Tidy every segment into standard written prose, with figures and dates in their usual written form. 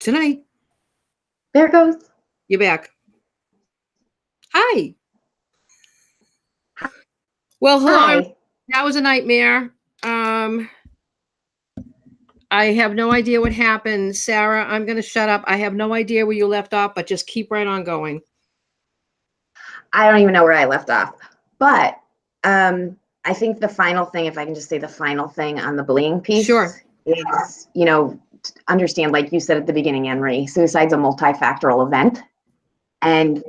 Tonight, There it goes. you're back. Hi. Well, hello. Hi. That was a nightmare. Um, I have no idea what happened. Sarah, I'm going to shut up. I have no idea where you left off, but just keep right on going. I don't even know where I left off. But I think the final thing, if I can just say the final thing on the bullying piece, Sure. is, understand, like you said at the beginning, Anne-Marie, suicide's a multifactorial event. And,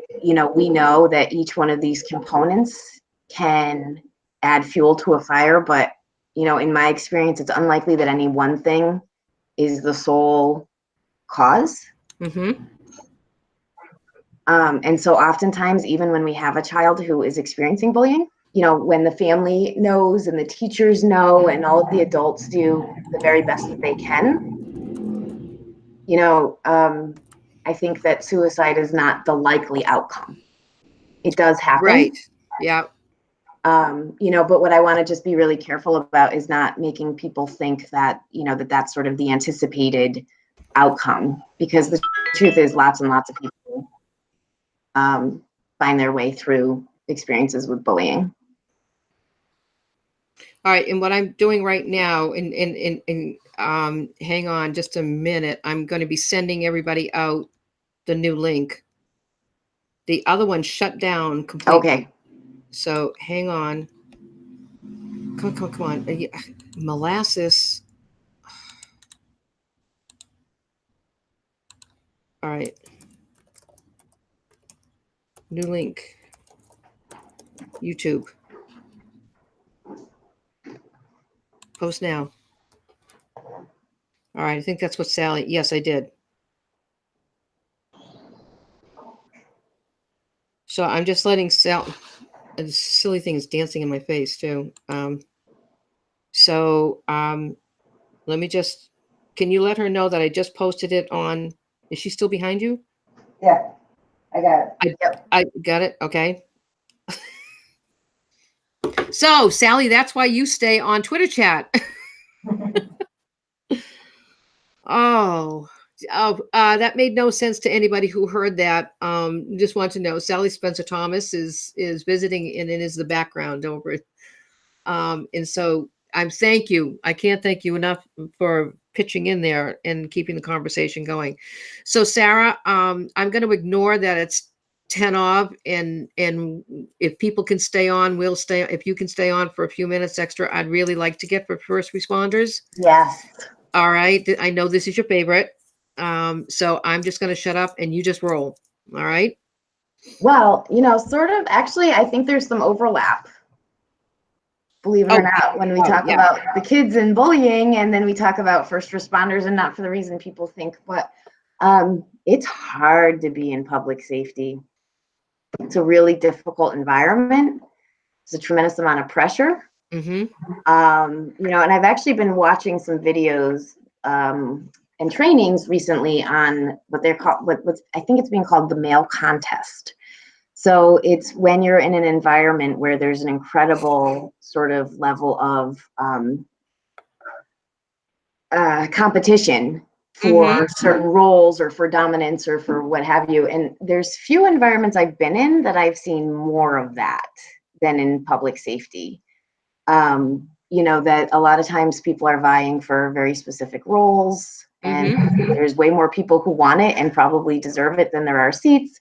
we know that each one of these components can add fuel to a fire. But, in my experience, it's unlikely that any one thing is the sole cause. Mm-hmm. And so oftentimes, even when we have a child who is experiencing bullying, when the family knows and the teachers know and all of the adults do the very best that they can, I think that suicide is not the likely outcome. It does happen. Right. Yeah. But what I want to just be really careful about is not making people think that, that's sort of the anticipated outcome, because the truth is lots and lots of people find their way through experiences with bullying. All right. And what I'm doing right now, hang on just a minute. I'm going to be sending everybody out the new link. The other one shut down completely. Okay. So hang on. Come on. Molasses. All right. New link. YouTube. Post now. All right. I think that's what Sally. Yes, I did. So I'm just letting Sal. This silly thing is dancing in my face too. Let me just. Can you let her know that I just posted it on? Is she still behind you? Yeah, I got it. Yep. I got it. Okay. So Sally, that's why you stay on Twitter chat. Oh, that made no sense to anybody who heard that. Just want to know, Sally Spencer Thomas is visiting and it is the background over it. And so thank you. I can't thank you enough for pitching in there and keeping the conversation going. So Sarah, I'm going to ignore that it's 10 of, and if people can stay on, we'll stay. If you can stay on for a few minutes extra, I'd really like to get for first responders. Yes. All right. I know this is your favorite. So I'm just going to shut up and you just roll. All right. Well, sort of, actually, I think there's some overlap, believe it or not, when we talk about the kids and bullying, and then we talk about first responders, and not for the reason people think, but it's hard to be in public safety. It's a really difficult environment. It's a tremendous amount of pressure. Mm-hmm. And I've actually been watching some videos and trainings recently on what they're called, what I think it's being called the male contest. So it's when you're in an environment where there's an incredible sort of level of competition for certain roles or for dominance or for what have you. And there's few environments I've been in that I've seen more of that than in public safety. That a lot of times people are vying for very specific roles, and there's way more people who want it and probably deserve it than there are seats.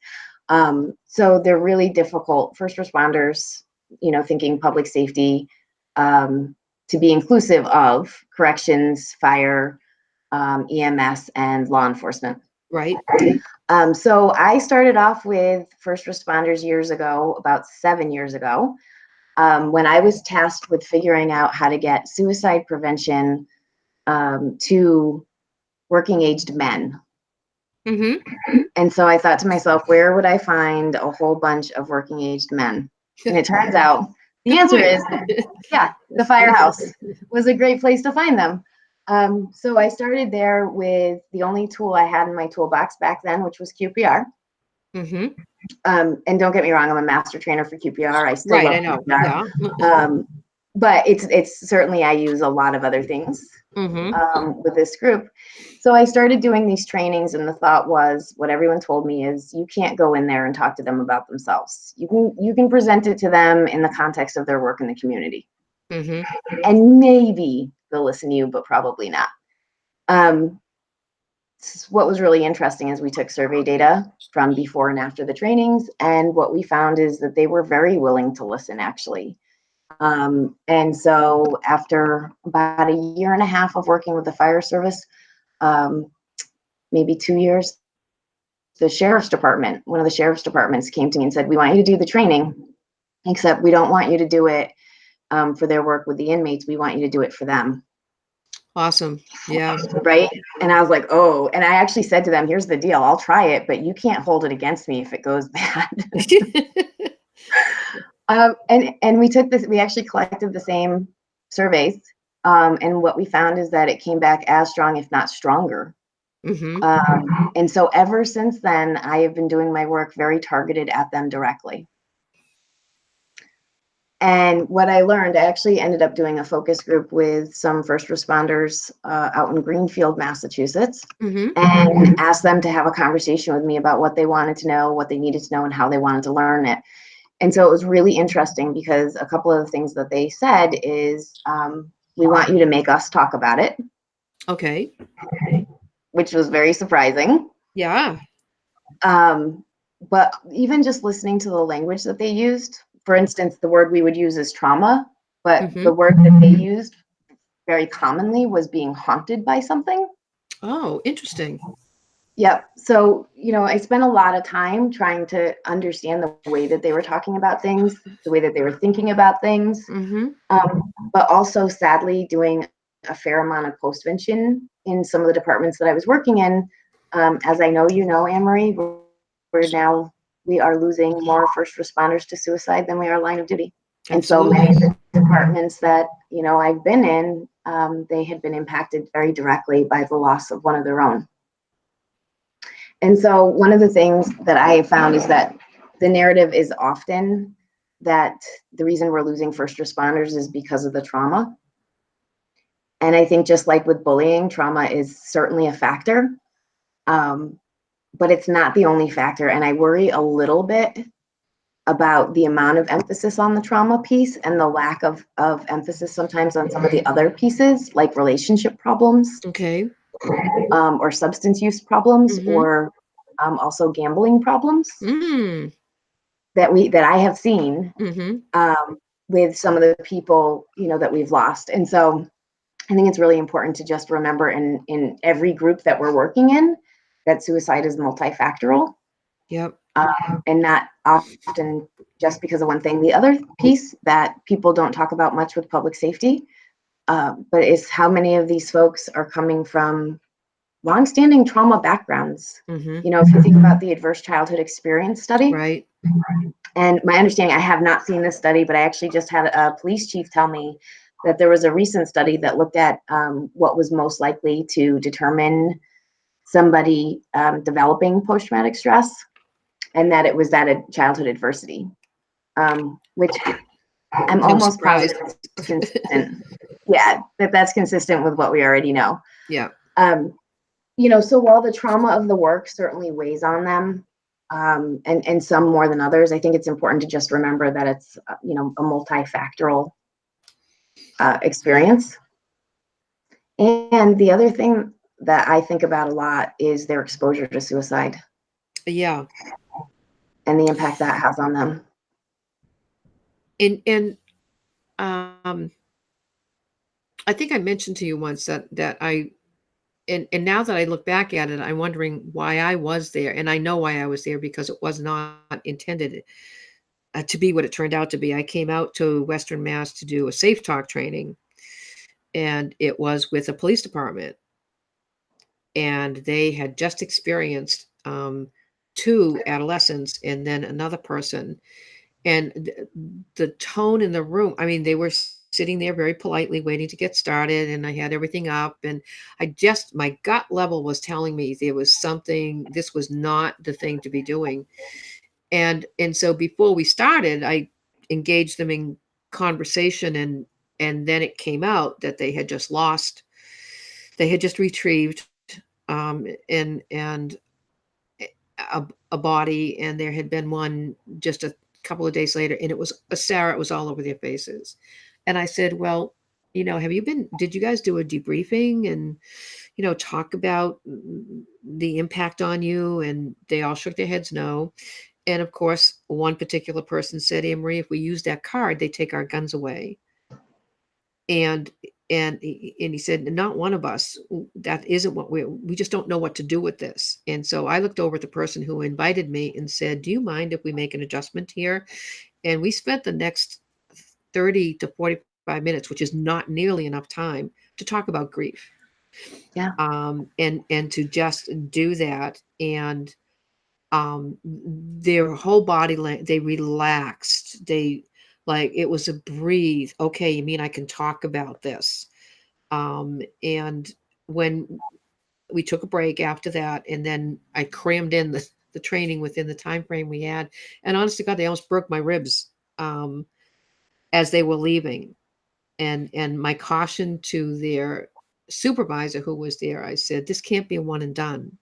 So they're really difficult. First responders, thinking public safety, to be inclusive of corrections, fire, EMS, and law enforcement. Right. So I started off with first responders years ago, about 7 years ago, when I was tasked with figuring out how to get suicide prevention to working aged men. And so I thought to myself, where would I find a whole bunch of working aged men? And it turns out the answer is, the firehouse was a great place to find them. So I started there with the only tool I had in my toolbox back then, which was QPR. And don't get me wrong, I'm a master trainer for QPR. I still love QPR. but it's certainly, I use a lot of other things with this group. So I started doing these trainings, and the thought was, what everyone told me is, you can't go in there and talk to them about themselves. You can present it to them in the context of their work in the community, and maybe they'll listen to you, but probably not. What was really interesting is we took survey data from before and after the trainings, and what we found is that they were very willing to listen, actually. And so after about 1.5 years of working with the fire service, maybe 2 years, the sheriff's department, one of the sheriff's departments came to me and said, we want you to do the training, except we don't want you to do it for their work with the inmates. We want you to do it for them. Awesome. Yeah. Right. And I was like, oh, and I actually said to them, here's the deal. I'll try it, but you can't hold it against me if it goes bad. And we took this, we actually collected the same surveys. And what we found is that it came back as strong, if not stronger. And so ever since then, I have been doing my work very targeted at them directly. And what I learned, I actually ended up doing a focus group with some first responders out in Greenfield, Massachusetts, and asked them to have a conversation with me about what they wanted to know, what they needed to know, and how they wanted to learn it. And so it was really interesting, because a couple of the things that they said is, we want you to make us talk about it. Okay. Which was very surprising. Yeah. But even just listening to the language that they used, for instance, the word we would use is trauma, but the word that they used very commonly was being haunted by something. Oh, interesting. Yep. So, I spent a lot of time trying to understand the way that they were talking about things, the way that they were thinking about things, but also sadly doing a fair amount of postvention in some of the departments that I was working in. As I know, Anne-Marie, we are losing more first responders to suicide than we are line of duty. Absolutely. And so many of the departments that, I've been in, they had been impacted very directly by the loss of one of their own. And so one of the things that I found is that the narrative is often that the reason we're losing first responders is because of the trauma. And I think just like with bullying, trauma is certainly a factor, but it's not the only factor. And I worry a little bit about the amount of emphasis on the trauma piece and the lack of emphasis sometimes on some of the other pieces, like relationship problems. Okay. Or substance use problems, or also gambling problems that I have seen with some of the people that we've lost. And so I think it's really important to just remember in every group that we're working in that suicide is multifactorial. Yep. And not often just because of one thing. The other piece that people don't talk about much with public safety, but is how many of these folks are coming from longstanding trauma backgrounds. If you think about the Adverse Childhood Experience study. Right. And my understanding, I have not seen this study, but I actually just had a police chief tell me that there was a recent study that looked at what was most likely to determine somebody developing post-traumatic stress, and that it was that childhood adversity, which I'm almost positive is consistent. Yeah, that's consistent with what we already know. Yeah. So while the trauma of the work certainly weighs on them, and some more than others, I think it's important to just remember that it's, a multifactorial experience. And the other thing that I think about a lot is their exposure to suicide. Yeah. And the impact that has on them. And I think I mentioned to you once that and now that I look back at it, I'm wondering why I was there. And I know why I was there, because it was not intended to be what it turned out to be. I came out to Western Mass to do a Safe Talk training, and it was with a police department. And they had just experienced 2 adolescents and then another person. And the tone in the room, I mean, they were sitting there very politely waiting to get started, and I had everything up, and my gut level was telling me there was something, this was not the thing to be doing. And so before we started, I engaged them in conversation, and and then it came out that they had just retrieved and a body, and there had been one just a couple of days later, and it was a Sarah. It was all over their faces, and I said, "Well, did you guys do a debriefing and talk about the impact on you?" And they all shook their heads no. And of course, one particular person said, "Anne Marie, if we use that card, they take our guns away." And and he said, "Not one of us. That isn't what we just don't know what to do with this." And so I looked over at the person who invited me and said, "Do you mind if we make an adjustment here?" And we spent the next 30 to 45 minutes, which is not nearly enough time to talk about grief. Yeah. And to just do that. And their whole they relaxed. They, like, it was a breathe. Okay, you mean I can talk about this? And when we took a break after that, and then I crammed in the training within the time frame we had, and honest to God, they almost broke my ribs as they were leaving. And my caution to their supervisor who was there, I said, "This can't be a one and done."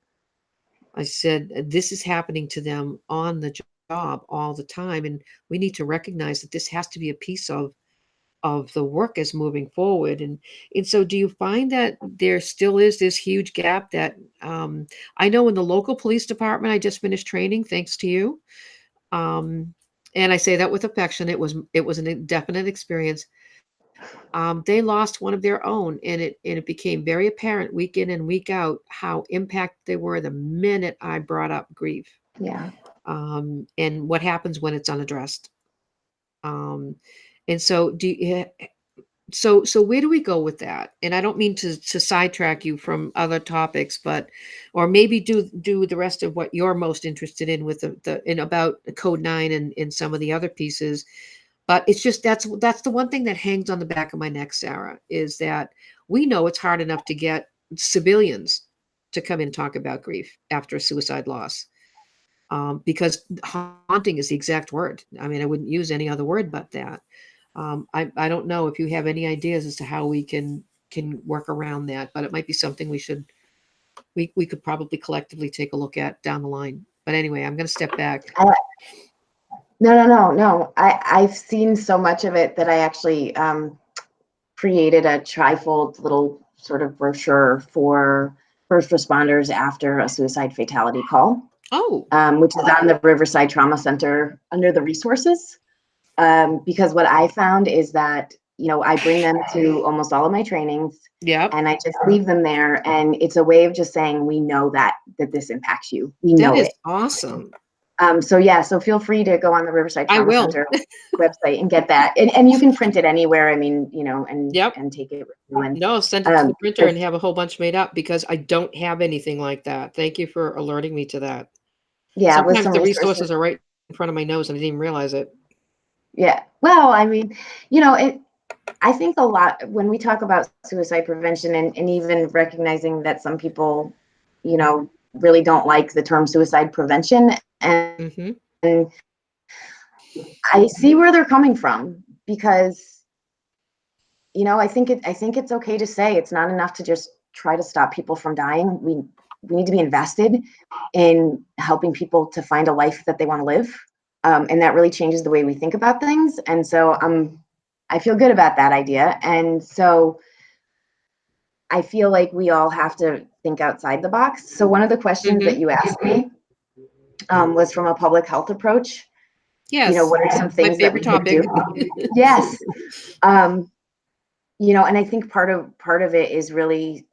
I said, "This is happening to them on the job all the time, and we need to recognize that this has to be a piece of the work as moving forward." And so do you find that there still is this huge gap that I know in the local police department, I just finished training thanks to you. Um, and I say that with affection. It was an indefinite experience. They lost one of their own, and it became very apparent week in and week out how impacted they were the minute I brought up grief, Yeah. and what happens when it's unaddressed. Um, and so so where do we go with that? And I don't mean to sidetrack you from other topics, but or maybe do the rest of what you're most interested in with the in about Code 9 and some of the other pieces. But it's just that's the one thing that hangs on the back of my neck, Sarah, is that we know it's hard enough to get civilians to come in and talk about grief after a suicide loss. Because haunting is the exact word. I mean, I wouldn't use any other word but that. I don't know if you have any ideas as to how we can work around that, but it might be something we could probably collectively take a look at down the line. But anyway, I'm going to step back. No, no, no, no. I've seen so much of it that I actually created a trifold little sort of brochure for first responders after a suicide fatality call, Oh, which is on the Riverside Trauma Center under the resources. Because what I found is that, I bring them to almost all of my trainings yeah, and I just leave them there. And it's a way of just saying, we know that this impacts you. We that know is it. awesome. So feel free to go on the Riverside I Trauma will. Center website and get that. And you can print it anywhere. I mean, Yep. and take it with you. And No, send it to the printer and because have a whole bunch made up because I don't have anything like that. Thank you for alerting me to that. yeah, with Sometimes some the resources. resources are right in front of my nose and I didn't even realize it. Yeah. Well, I mean, I think a lot when we talk about suicide prevention and even recognizing that some people, really don't like the term suicide prevention. Hmm. And I see where they're coming from because, I think it's okay to say it's not enough to just try to stop people from dying. We need to be invested in helping people to find a life that they want to live. And that really changes the way we think about things. And so I feel good about that idea. And so I feel like we all have to think outside the box. So one of the questions Hmm. that you asked me was from a public health approach. Yes, What are some my things that favorite we could do? topic. Yes. Um, and I think part of it is really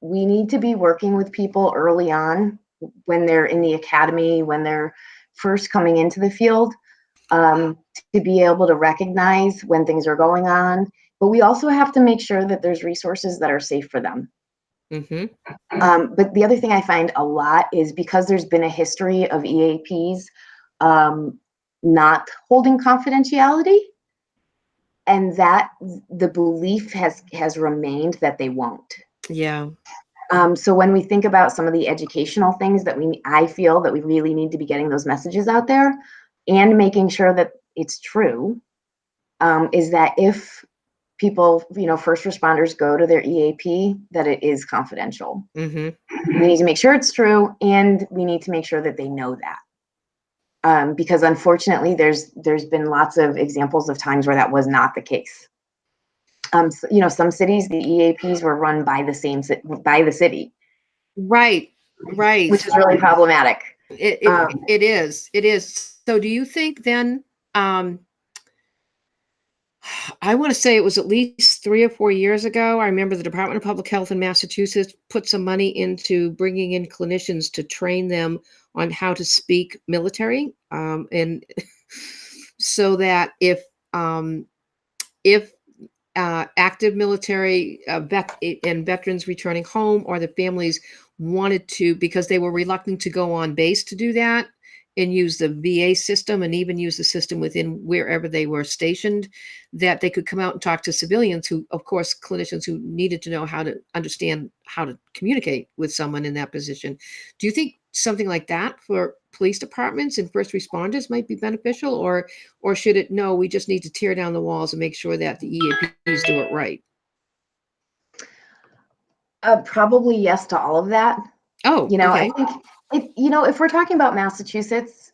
we need to be working with people early on when they're in the academy, when they're first coming into the field, to be able to recognize when things are going on. But we also have to make sure that there's resources that are safe for them. Hmm. But the other thing I find a lot is because there's been a history of EAPs not holding confidentiality, and that the belief has remained that they won't. Yeah. So when we think about some of the educational things that I feel that we really need to be getting those messages out there and making sure that it's true, is that if people, first responders go to their EAP, that it is confidential. Mm-hmm. We need to make sure it's true, and we need to make sure that they know that. Because unfortunately, there's been lots of examples of times where that was not the case. So, some cities, the EAPs were run by the city. Right. Which is really problematic. It is. So do you think then, I want to say it was at least 3 or 4 years ago, I remember the Department of Public Health in Massachusetts put some money into bringing in clinicians to train them on how to speak military, and so that if active military and veterans returning home or the families wanted to, because they were reluctant to go on base to do that and use the VA system and even use the system within wherever they were stationed, that they could come out and talk to civilians who, of course, clinicians who needed to know how to understand how to communicate with someone in that position. Do you think something like that for police departments and first responders might be beneficial, or should it, no, we just need to tear down the walls and make sure that the EAPs do it right? Probably yes to all of that. Oh, okay. I think if we're talking about Massachusetts,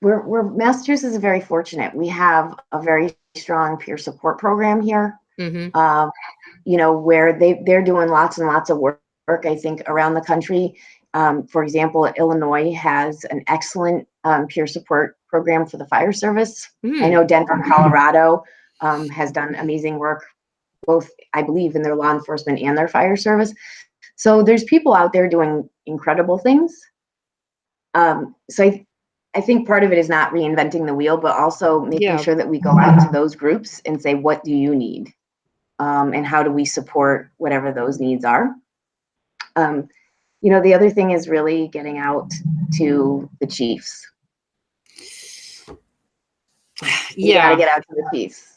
Massachusetts is very fortunate. We have a very strong peer support program here. Mm-hmm. Where they're doing lots and lots of work, I think, around the country. For example, Illinois has an excellent peer support program for the fire service. I know Denver, Colorado has done amazing work, both, I believe, in their law enforcement and their fire service. So there's people out there doing incredible things. So I think part of it is not reinventing the wheel, but also making sure that we go out to those groups and say, what do you need? And how do we support whatever those needs are? The other thing is really getting out to the chiefs. You got to get out to the chiefs.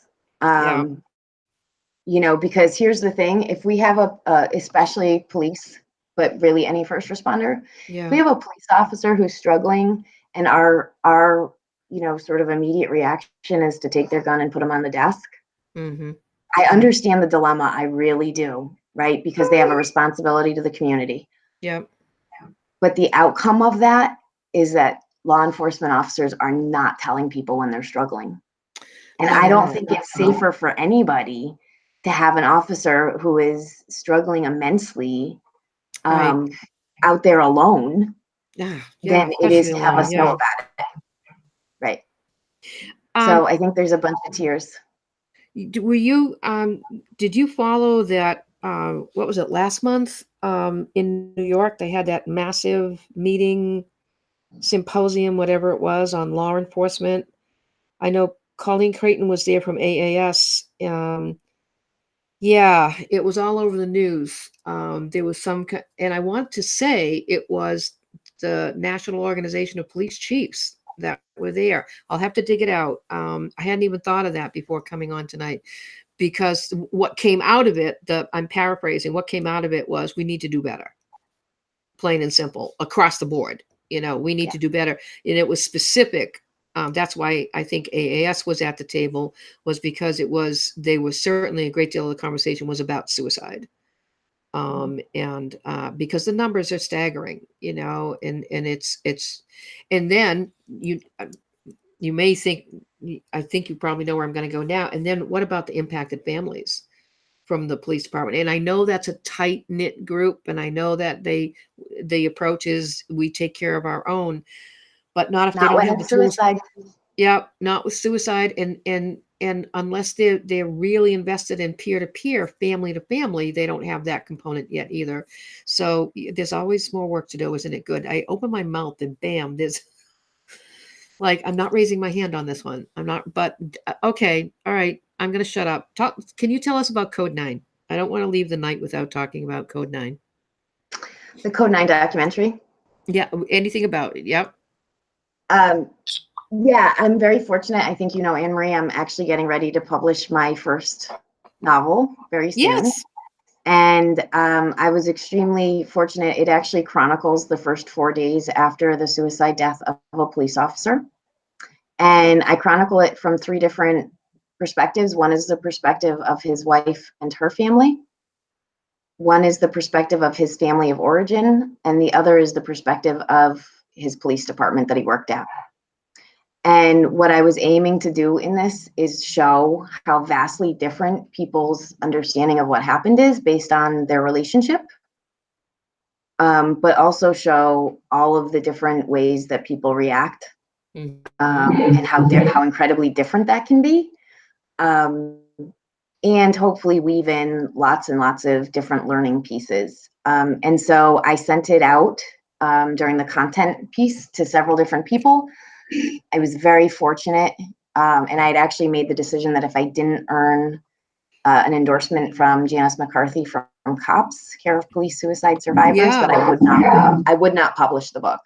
Because here's the thing: if we have especially police, but really any first responder, if we have a police officer who's struggling, and our sort of immediate reaction is to take their gun and put them on the desk. Mm-hmm. I understand the dilemma. I really do, right? Because they have a responsibility to the community. Yep. But the outcome of that is that law enforcement officers are not telling people when they're struggling. And I don't think it's safer for anybody to have an officer who is struggling immensely out there alone than it is to have us know about it. Right. So I think there's a bunch of tiers. Were you, did you follow that, what was it, last month in New York? They had that massive meeting, symposium, whatever it was, on law enforcement. I know Colleen Creighton was there from AAS. Yeah, it was all over the news. There was and I want to say it was the National Organization of Police Chiefs that were there. I'll have to dig it out. I hadn't even thought of that before coming on tonight, because what came out of it, I'm paraphrasing, what came out of it was, we need to do better. Plain and simple, across the board. We need to do better. And it was specific. That's why I think AAS was at the table, was because they were certainly, a great deal of the conversation was about suicide. And because the numbers are staggering, and it's, and then you may think, I think you probably know where I'm going to go now. And then what about the impacted families from the police department? And I know that's a tight knit group, and I know that the approach is, we take care of our own, but not if they don't have the suicide. Yeah, not with suicide, and unless they're really invested in peer-to-peer, family to family, they don't have that component yet either. So there's always more work to do, isn't it good? I open my mouth and bam, there's like, I'm not raising my hand on this one. I'm not, but okay, all right, I'm gonna shut up. Can you tell us about Code 9? I don't want to leave the night without talking about Code 9. The Code 9 documentary? Yeah, anything about it? Yep. Yeah, I'm very fortunate. I think Anne Marie, I'm actually getting ready to publish my first novel very soon. Yes. And I was extremely fortunate. It actually chronicles the first 4 days after the suicide death of a police officer. And I chronicle it from 3 different perspectives. One is the perspective of his wife and her family. One is the perspective of his family of origin, and the other is the perspective of his police department that he worked at. And what I was aiming to do in this is show how vastly different people's understanding of what happened is based on their relationship, but also show all of the different ways that people react, and how incredibly different that can be, and hopefully weave in lots and lots of different learning pieces. And so I sent it out during the content piece to several different people. I was very fortunate, and I had actually made the decision that if I didn't earn an endorsement from Janice McCarthy from COPS, Care of Police Suicide Survivors, Yeah. that I would not publish the book.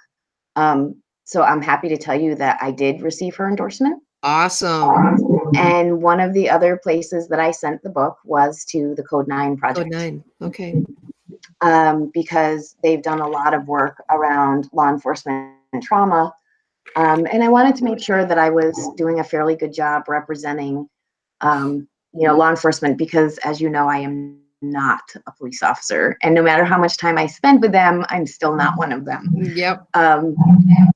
So I'm happy to tell you that I did receive her endorsement. Awesome. And one of the other places that I sent the book was to the Code 9 project. Code 9. Okay. Because they've done a lot of work around law enforcement and trauma. And I wanted to make sure that I was doing a fairly good job representing, law enforcement, because as you know, I am not a police officer. And no matter how much time I spend with them, I'm still not one of them. Yep.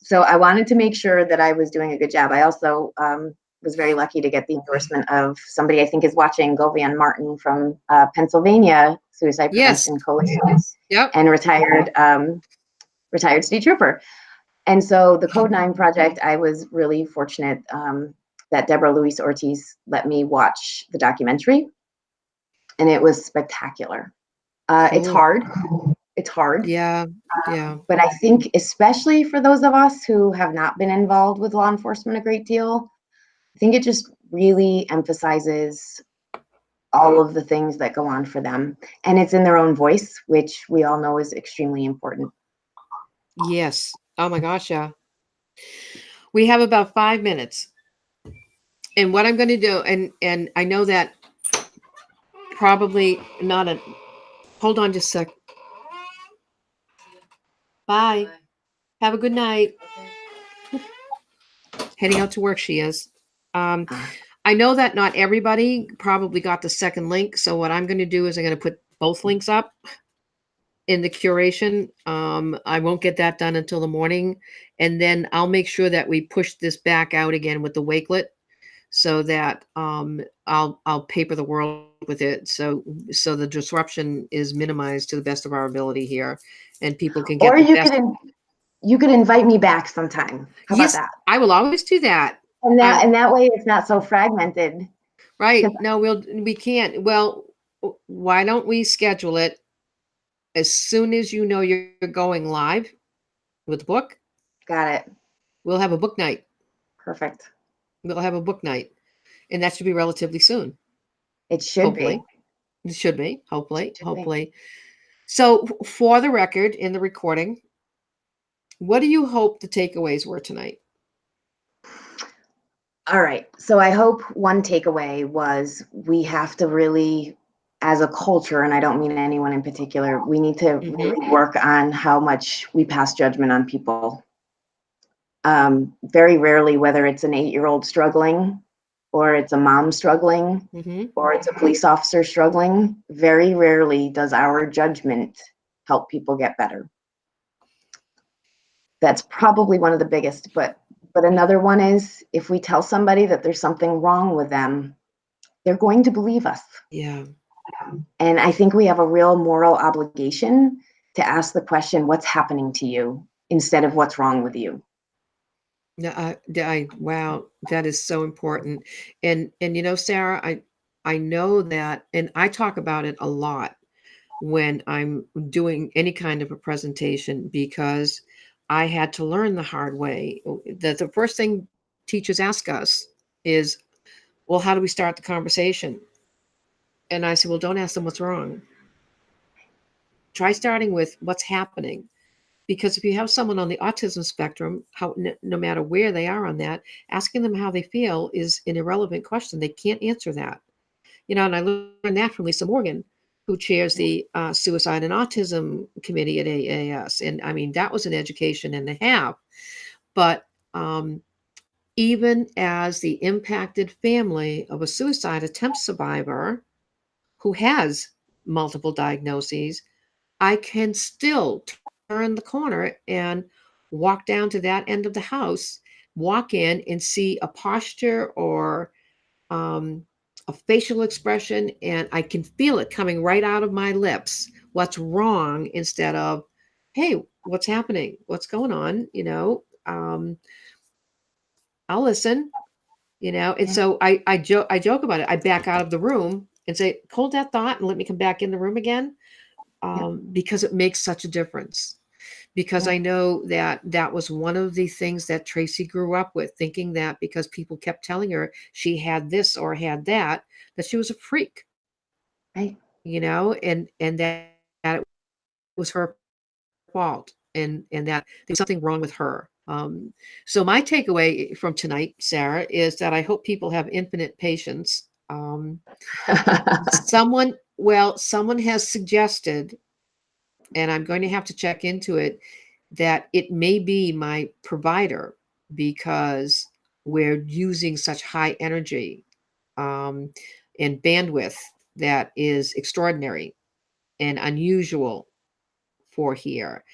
So I wanted to make sure that I was doing a good job. I also was very lucky to get the endorsement of somebody I think is watching, Govian Martin from Pennsylvania Suicide Prevention Coalition, Yep. and retired state trooper. And so the Code 9 project, I was really fortunate that Deborah Luis Ortiz let me watch the documentary, and it was spectacular. It's hard. It's hard. Yeah. But I think especially for those of us who have not been involved with law enforcement a great deal, I think it just really emphasizes all of the things that go on for them. And it's in their own voice, which we all know is extremely important. Yes. Oh my gosh, yeah. We have about 5 minutes. And what I'm going to do, and I know that probably not a, hold on just a sec. Bye. Have a good night. Heading out to work, she is. I know that not everybody probably got the second link. So what I'm going to do is I'm going to put both links up in the curation. I won't get that done until the morning. And then I'll make sure that we push this back out again with the Wakelet, so that I'll paper the world with it. So the disruption is minimized to the best of our ability here, and people can get. Or you could invite me back sometime. How about that? I will always do that. And that way it's not so fragmented. Right. No, we can't. Well, why don't we schedule it as soon as you know you're going live with the book? Got it. We'll have a book night. Perfect. We'll have a book night, and that should be relatively soon. It should hopefully. be. It should be. Hopefully. So for the record, in the recording, what do you hope the takeaways were tonight? All right. So I hope one takeaway was we have to really, as a culture, and I don't mean anyone in particular, we need to really work on how much we pass judgment on people. Very rarely, whether it's an 8-year-old struggling, or it's a mom struggling, or it's a police officer struggling, very rarely does our judgment help people get better. That's probably one of the biggest, but another one is, if we tell somebody that there's something wrong with them, they're going to believe us. Yeah. And I think we have a real moral obligation to ask the question, what's happening to you, instead of what's wrong with you. Wow, that is so important. And Sarah, I know that, and I talk about it a lot when I'm doing any kind of a presentation, because I had to learn the hard way that the first thing teachers ask us is, well, how do we start the conversation? And I said, well, don't ask them what's wrong. Try starting with what's happening. Because if you have someone on the autism spectrum, no matter where they are on that, asking them how they feel is an irrelevant question. They can't answer that. And I learned that from Lisa Morgan, who chairs the Suicide and Autism Committee at AAS. And I mean, that was an education and a half. But even as the impacted family of a suicide attempt survivor who has multiple diagnoses, I can still turn the corner and walk down to that end of the house, walk in and see a posture or um, a facial expression, and I can feel it coming right out of my lips. What's wrong instead of, hey, what's happening? What's going on? I'll listen. And Yeah. so I joke about it. I back out of the room and say, hold that thought and let me come back in the room again, Yep. because it makes such a difference. Because Yep. I know that that was one of the things that Tracy grew up with, thinking that because people kept telling her she had this or had that she was a freak, Right. and that it was her fault, and that there was something wrong with her. So my takeaway from tonight, Sarah, is that I hope people have infinite patience. Someone has suggested, and I'm going to have to check into it, that it may be my provider because we're using such high energy, um, and bandwidth that is extraordinary and unusual for here.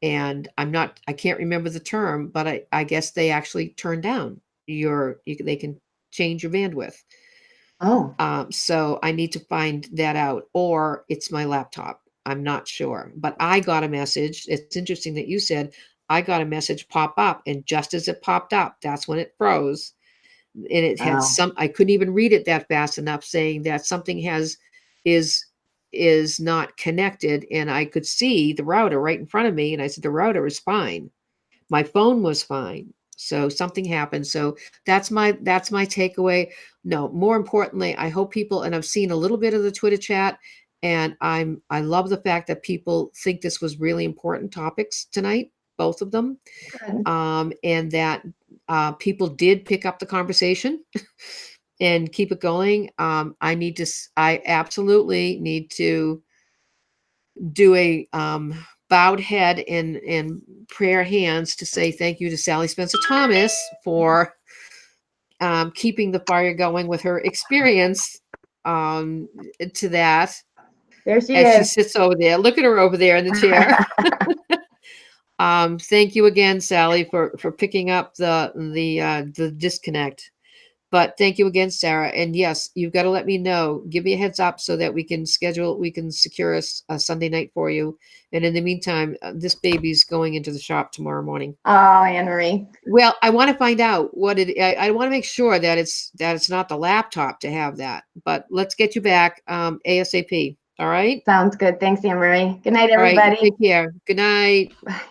And I can't remember the term, but I guess they actually turn down they can change your bandwidth. Oh. So I need to find that out, or it's my laptop. I'm not sure, but I got a message. It's interesting that you said I got a message pop up, and just as it popped up, that's when it froze. And it had Oh. some, I couldn't even read it that fast enough, saying that something is is not connected. And I could see the router right in front of me. And I said, the router is fine. My phone was fine. So something happened. So that's my takeaway. No, more importantly, I hope people, and I've seen a little bit of the Twitter chat, and I love the fact that people think this was really important topics tonight, both of them, Good. and that people did pick up the conversation and keep it going. I absolutely need to do a bowed head and prayer hands to say thank you to Sally Spencer Thomas for keeping the fire going with her experience, um, to that, There she as she is. sits over there. Look at her over there in the chair. Thank you again, Sally, for picking up the disconnect. But thank you again, Sarah. And yes, you've got to let me know. Give me a heads up so that we can secure a Sunday night for you. And in the meantime, this baby's going into the shop tomorrow morning. Oh, Anne Marie. Well, I want to find out what I want to make sure that it's not the laptop to have that. But let's get you back ASAP. All right. Sounds good. Thanks, Anne Marie. Good night, All right. You everybody. take care. Good night. Bye.